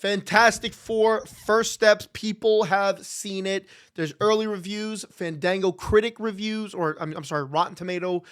Fantastic Four First Steps. People have seen it. There's early reviews, Fandango critic reviews, or I'm sorry, Rotten Tomato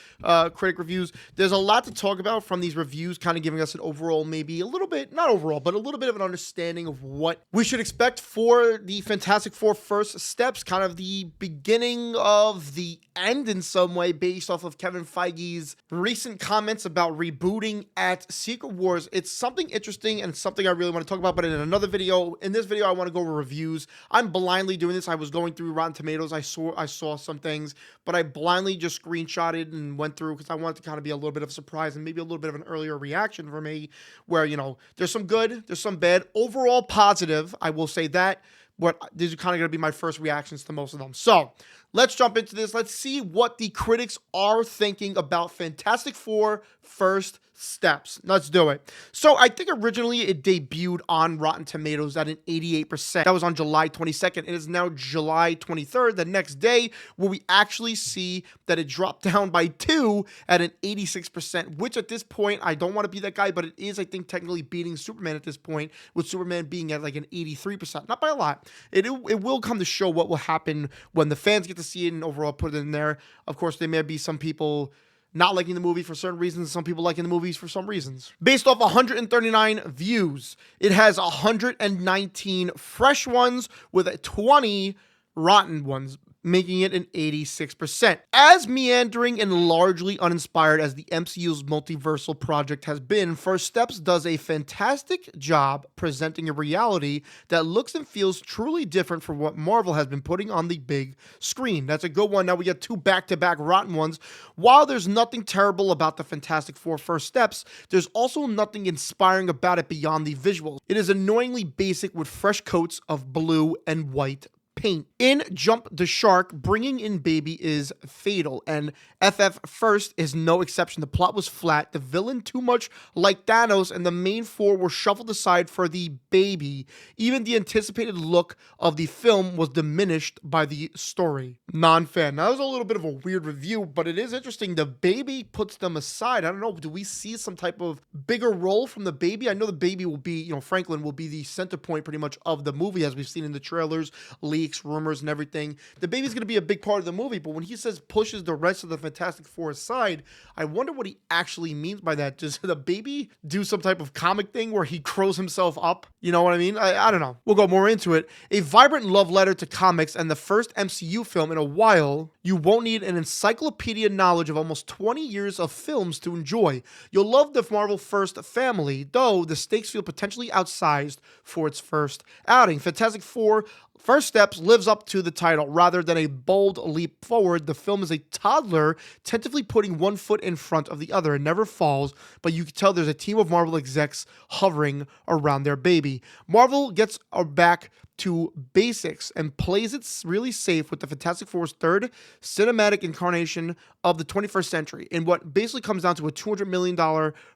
critic reviews. There's a lot to talk about from these reviews, kind of giving us an overall, maybe a little bit, not overall, but a little bit of an understanding of what we should expect for the Fantastic Four First Steps, kind of the beginning of the end in some way, based off of Kevin Feige's recent comments about rebooting at Secret Wars. It's something interesting and something I really want to talk about, but in another video. In this video, I want to go over reviews. I'm blindly doing this. I was going through Rotten Tomatoes. I saw some things, but I blindly just screenshotted and went through because I wanted to kind of be a little bit of a surprise and maybe a little bit of an earlier reaction for me, where, you know, there's some good, there's some bad. Overall positive, I will say that. But these are kind of going to be my first reactions to most of them. So let's jump into this. Let's see what the critics are thinking about Fantastic Four First Steps. Let's do it. So I think originally it debuted on Rotten Tomatoes at an 88%. That was on July 22nd. It is now July 23rd, the next day, where we actually see that it dropped down by 2 at an 86%, which at this point, I don't want to be that guy, but it is, I think, technically beating Superman at this point, with Superman being at like an 83%. Not by a lot. It will come to show what will happen when the fans get to see it and overall put it in there. Of course, there may be some people not liking the movie for certain reasons, some people liking the movies for some reasons. Based off 139 views, it has 119 fresh ones with 20 rotten ones, making it an 86%. As meandering and largely uninspired as the MCU's multiversal project has been, First Steps does a fantastic job presenting a reality that looks and feels truly different from what Marvel has been putting on the big screen. That's a good one. Now we get 2 back-to-back rotten ones. While there's nothing terrible about the Fantastic Four First Steps, there's also nothing inspiring about it beyond the visuals. It is annoyingly basic with fresh coats of blue and white paint. In Jump the Shark, bringing in Baby is fatal, and FF First is no exception. The plot was flat, the villain too much like Thanos, and the main 4 were shuffled aside for the baby. Even the anticipated look of the film was diminished by the story. Non-fan. Now, that was a little bit of a weird review, but it is interesting. The baby puts them aside. I don't know, do we see some type of bigger role from the baby? I know the baby will be, you know, Franklin will be the center point pretty much of the movie, as we've seen in the trailers, leaks, rumors, and everything. The baby's going to be a big part of the movie, but when he says pushes the rest of the Fantastic Four aside, I wonder what he actually means by that. Does the baby do some type of comic thing where he crows himself up? You know what I mean? I don't know. We'll go more into it. A vibrant love letter to comics and the first MCU film in a while. You won't need an encyclopedia knowledge of almost 20 years of films to enjoy. You'll love the Marvel First family, though the stakes feel potentially outsized for its first outing. Fantastic Four First Steps lives up to the title. Rather than a bold leap forward, the film is a toddler tentatively putting one foot in front of the other. It never falls, but you can tell there's a team of Marvel execs hovering around their baby. Marvel gets back to basics and plays it really safe with the Fantastic Four's third cinematic incarnation of the 21st century, in what basically comes down to a $200 million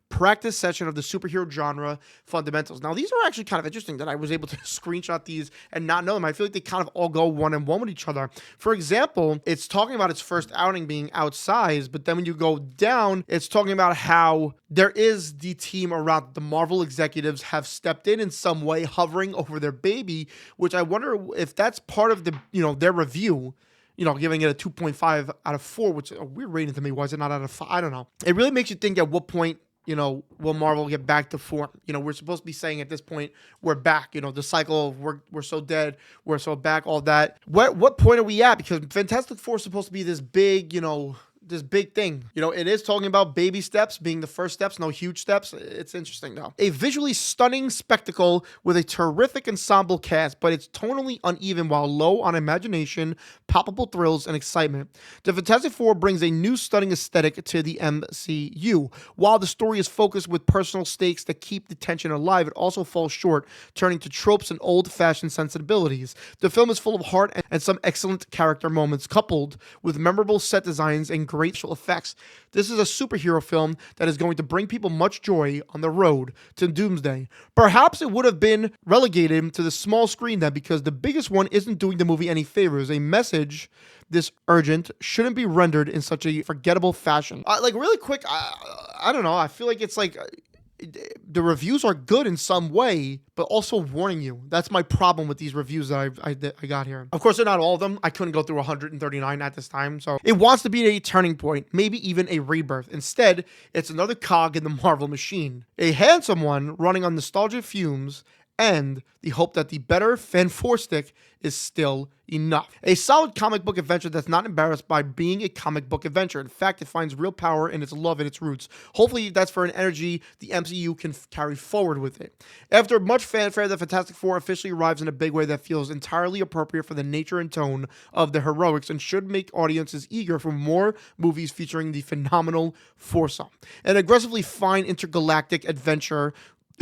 practice session of the superhero genre fundamentals. Now, these are actually kind of interesting that I was able to screenshot these and not know them. I feel like they kind of all go one-on-one with each other. For example, it's talking about its first outing being outsized, but then when you go down, it's talking about how there is the team around the Marvel executives have stepped in some way, hovering over their baby, which I wonder if that's part of the, you know, their review, you know, giving it a 2.5 out of 4, which is a weird rating to me. Why is it not out of 5? I don't know. It really makes you think at what point, you know, will Marvel get back to form? You know, we're supposed to be saying at this point, we're back. You know, the cycle of we're so dead, we're so back, all that. What point are we at? Because Fantastic Four is supposed to be this big, you know, this big thing. You know, it is talking about baby steps being the first steps, no huge steps. It's interesting though. A visually stunning spectacle with a terrific ensemble cast, but it's tonally uneven while low on imagination, palpable thrills, and excitement. The Fantastic Four brings a new stunning aesthetic to the MCU. While the story is focused with personal stakes that keep the tension alive, it also falls short, turning to tropes and old-fashioned sensibilities. The film is full of heart and some excellent character moments, coupled with memorable set designs and great visual effects. This is a superhero film that is going to bring people much joy on the road to Doomsday. Perhaps it would have been relegated to the small screen then, because the biggest one isn't doing the movie any favors. A message this urgent shouldn't be rendered in such a forgettable fashion. Like really quick, I don't know. I feel like it's like the reviews are good in some way, but also warning you. That's my problem with these reviews that I got here. Of course, they're not all of them. I couldn't go through 139 at this time. So it wants to be a turning point, maybe even a rebirth. Instead, it's another cog in the Marvel machine. A handsome one running on nostalgia fumes and the hope that the better Fan 4 stick is still enough. A solid comic book adventure that's not embarrassed by being a comic book adventure. In fact, it finds real power in its love and its roots. Hopefully, that's for an energy the MCU can carry forward with it. After much fanfare, the Fantastic Four officially arrives in a big way that feels entirely appropriate for the nature and tone of the heroics and should make audiences eager for more movies featuring the phenomenal foursome. An aggressively fine intergalactic adventure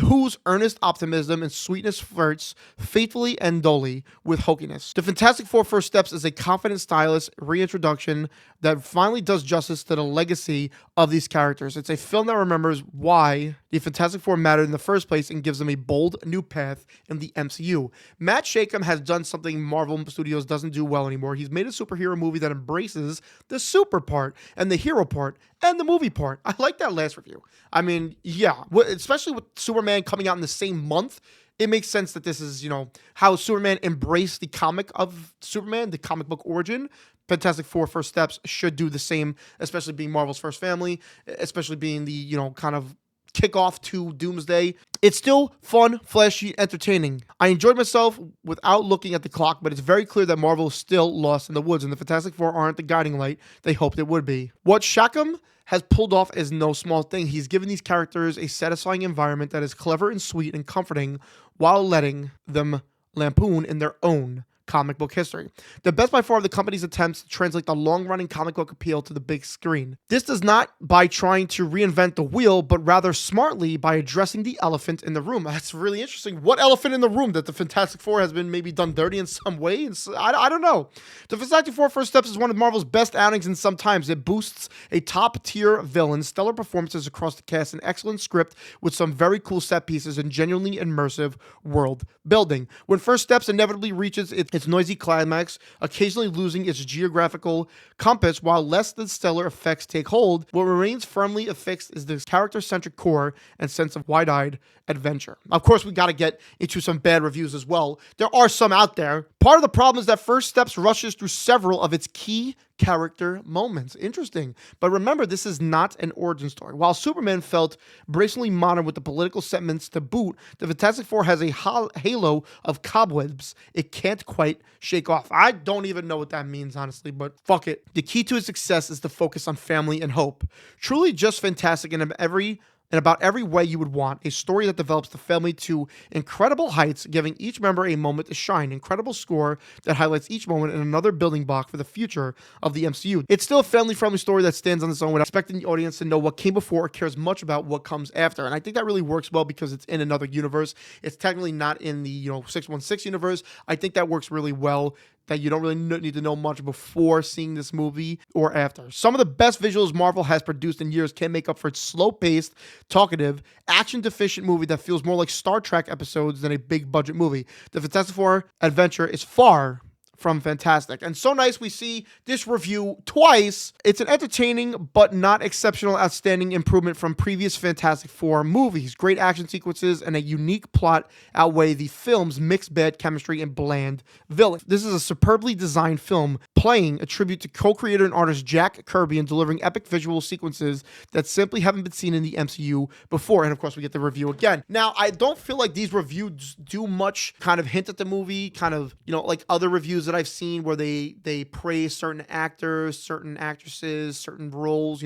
whose earnest optimism and sweetness flirts faithfully and dully with hokiness. The Fantastic Four First Steps is a confident, stylish reintroduction that finally does justice to the legacy of these characters. It's a film that remembers why the Fantastic Four mattered in the first place and gives them a bold new path in the MCU. Matt Shakeham has done something Marvel Studios doesn't do well anymore. He's made a superhero movie that embraces the super part and the hero part and the movie part. I like that last review. I mean, yeah, especially with Superman coming out in the same month, it makes sense that this is, how Superman embraced the comic of Superman, the comic book origin. Fantastic Four First Steps should do the same, especially being Marvel's first family, especially being the, kind of kickoff to Doomsday. It's still fun, flashy, entertaining. I enjoyed myself without looking at the clock, but it's very clear that Marvel is still lost in the woods, and the Fantastic Four aren't the guiding light they hoped it would be. What Shakeham has pulled off is no small thing. He's given these characters a satisfying environment that is clever and sweet and comforting while letting them lampoon in their own comic book history. The best by far of the company's attempts to translate the long-running comic book appeal to the big screen. This does not by trying to reinvent the wheel, but rather smartly by addressing the elephant in the room. That's really interesting. What elephant in the room that the Fantastic Four has been maybe done dirty in some way? I don't know. The Fantastic Four First Steps is one of Marvel's best outings in some times. It boasts a top-tier villain, stellar performances across the cast, an excellent script with some very cool set pieces, and genuinely immersive world building. When First Steps inevitably reaches its noisy climax, occasionally losing its geographical compass while less than stellar effects take hold, what remains firmly affixed is this character-centric core and sense of wide-eyed adventure. Of course, we got to get into some bad reviews as well. There are some out there. Part of the problem is that First Steps rushes through several of its key character moments. Interesting. But remember, this is not an origin story. While Superman felt bracingly modern with the political sentiments to boot, the Fantastic Four has a halo of cobwebs it can't quite shake off. I don't even know what that means, honestly, but fuck it. The key to its success is to focus on family and hope. Truly just fantastic in about every way you would want. A story that develops the family to incredible heights, giving each member a moment to shine. Incredible score that highlights each moment in another building block for the future of the MCU. It's still a family-friendly story that stands on its own without expecting the audience to know what came before or cares much about what comes after. And I think that really works well because it's in another universe. It's technically not in the 616 universe. I think that works really well, that you don't really need to know much before seeing this movie or after. Some of the best visuals Marvel has produced in years can make up for its slow-paced, talkative, action-deficient movie that feels more like Star Trek episodes than a big-budget movie. The Fantastic Four adventure is far from fantastic. And so nice we see this review twice. It's an entertaining but not exceptional outstanding improvement from previous Fantastic Four movies. Great action sequences and a unique plot outweigh the film's mixed bad chemistry and bland villain. This is a superbly designed film playing a tribute to co-creator and artist Jack Kirby and delivering epic visual sequences that simply haven't been seen in the MCU before. And of course we get the review again. Now, I don't feel like these reviews do much kind of hint at the movie, kind of, like other reviews that I've seen where they praise certain actors, certain actresses, certain roles.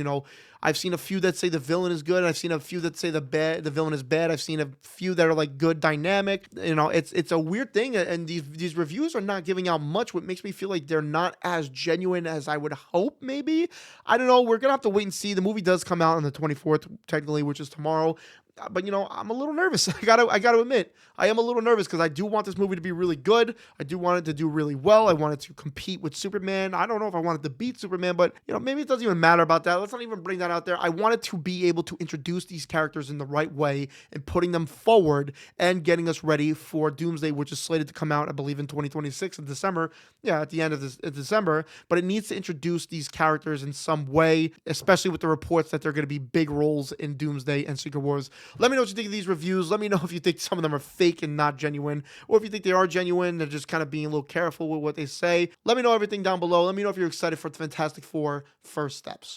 I've seen a few that say the villain is good. I've seen a few that say the villain is bad. I've seen a few that are like good dynamic. It's a weird thing, and these reviews are not giving out much, what makes me feel like they're not as genuine as I would hope. Maybe, I don't know. We're gonna have to wait and see. The movie does come out on the 24th, technically, which is tomorrow. But I'm a little nervous. I gotta admit, I am a little nervous because I do want this movie to be really good. I do want it to do really well. I want it to compete with Superman. I don't know if I want it to beat Superman, but maybe it doesn't even matter about that. Let's not even bring that out there. I want it to be able to introduce these characters in the right way and putting them forward and getting us ready for Doomsday, which is slated to come out, I believe, in 2026 in December. Yeah, at the end of this December. But it needs to introduce these characters in some way, especially with the reports that they're going to be big roles in Doomsday and Secret Wars. Let me know what you think of these reviews. Let me know if you think some of them are fake and not genuine, or if you think they are genuine, they're just kind of being a little careful with what they say. Let me know everything down below. Let me know if you're excited for Fantastic Four First Steps.